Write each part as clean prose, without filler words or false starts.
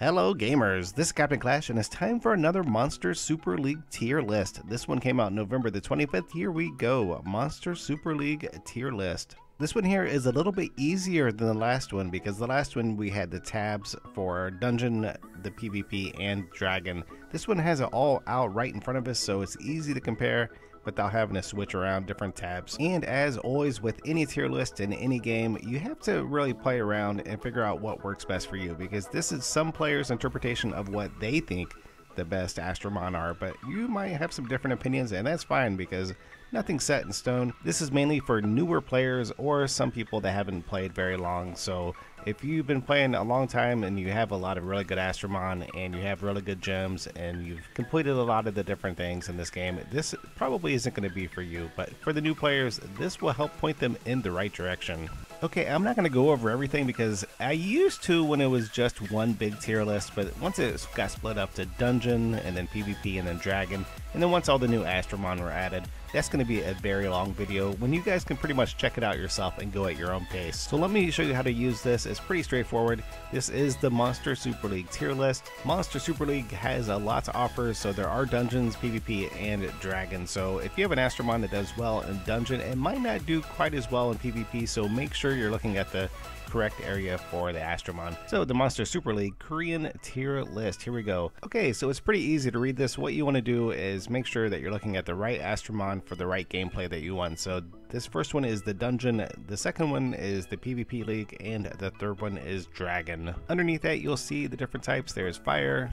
Hello gamers, this is Captain Clash and it's time for another Monster Super League tier list. This one came out November the 25th. Here we go, Monster Super League tier list. This one here is a little bit easier than the last one because the last one we had the tabs for Dungeon, the PvP, and Dragon. This one has it all out right in front of us, so it's easy to compare without having to switch around different tabs. And as always with any tier list in any game, you have to really play around and figure out what works best for you, because this is some players' interpretation of what they think the best Astromon are, but you might have some different opinions, and that's fine because nothing's set in stone. This is mainly for newer players or some people that haven't played very long. So if you've been playing a long time and you have a lot of really good Astromon and you have really good gems and you've completed a lot of the different things in this game, this probably isn't going to be for you. But for the new players, this will help point them in the right direction. Okay, I'm not going to go over everything because I used to when it was just one big tier list, but once it got split up to Dungeon and then PvP and then Dragon, and then once all the new Astromon were added, that's going to be a very long video when you guys can pretty much check it out yourself and go at your own pace. So let me show you how to use this. It's pretty straightforward. This is the Monster Super League tier list. Monster Super League has a lot to offer, so there are Dungeons, PvP, and Dragon. So if you have an Astromon that does well in Dungeon, it might not do quite as well in PvP, so make sure you're looking at the correct area for the Astromon. So the Monster Super League Korean tier list, here we go. Okay, so it's pretty easy to read this. What you want to do is make sure that you're looking at the right Astromon for the right gameplay that you want. So this first one is the Dungeon, the second one is the PvP League, and the third one is Dragon. Underneath that you'll see the different types. There's fire,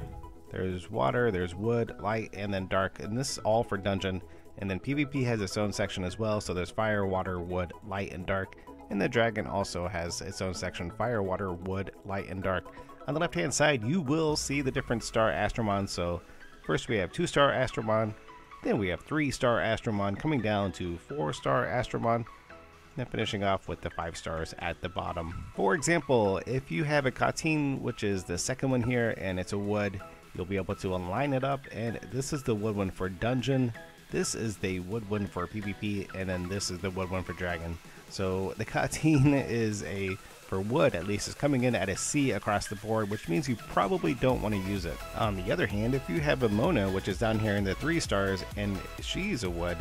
there's water, there's wood, light, and then dark, and this is all for Dungeon. And then PvP has its own section as well, so there's fire, water, wood, light, and dark. And the Dragon also has its own section: fire, water, wood, light, and dark. On the left hand side you will see the different star Astromon. So first we have 2-star Astromon, then we have 3-star Astromon, coming down to 4-star Astromon, then finishing off with the 5 stars at the bottom. For example, if you have a Katyn, which is the second one here, and it's a wood, you'll be able to line it up, and this is the wood one for Dungeon, this is the wood one for PvP, and then this is the wood one for Dragon. So the Katyn is for wood at least, is coming in at a C across the board, which means you probably don't want to use it. On the other hand, if you have a Mona, which is down here in the 3 stars, and she's a wood,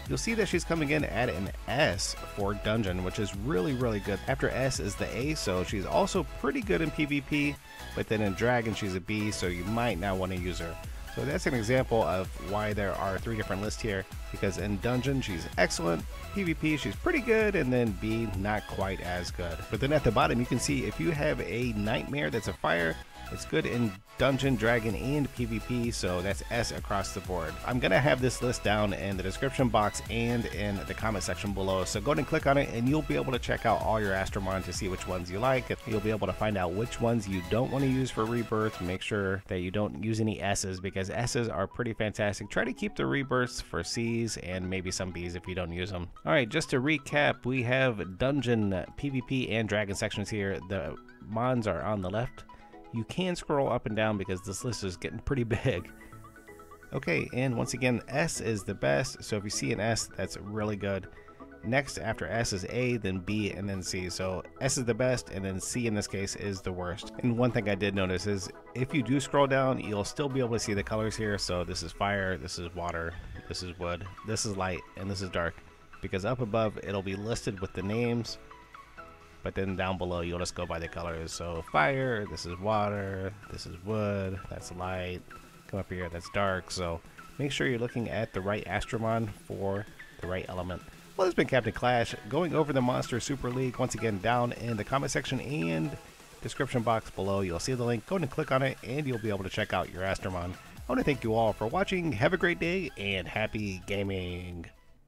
you'll see that she's coming in at an S for Dungeon, which is really good. After S is the A, so she's also pretty good in PvP, but then in Dragon she's a B, so you might not want to use her. So that's an example of why there are 3 different lists here, because in Dungeon she's excellent, PvP she's pretty good, and then B not quite as good. But then at the bottom you can see if you have a Nightmare that's a fire, it's good in Dungeon, Dragon, and PvP, so that's S across the board. I'm gonna have this list down in the description box and in the comment section below, so go ahead and click on it and you'll be able to check out all your Astromon to see which ones you like. You'll be able to find out which ones you don't want to use for rebirth. Make sure that you don't use any S's, because S's are pretty fantastic. Try to keep the rebirths for C's and maybe some B's if you don't use them. Alright, just to recap, we have Dungeon, PvP, and Dragon sections here. The Mons are on the left. You can scroll up and down because this list is getting pretty big. Okay, and once again, S is the best, so if you see an S, that's really good. Next after S is A, then B, and then C. So S is the best, and then C in this case is the worst. And one thing I did notice is if you do scroll down, you'll still be able to see the colors here. So this is fire, this is water, this is wood, this is light, and this is dark. Because up above it'll be listed with the names, but then down below you'll just go by the colors. So fire, this is water, this is wood, that's light, come up here, that's dark. So make sure you're looking at the right Astromon for the right element. Well, this has been Captain Clash going over the Monster Super League. Once again, down in the comment section and description box below you'll see the link. Go ahead and click on it and you'll be able to check out your Astromon. I want to thank you all for watching. Have a great day and happy gaming.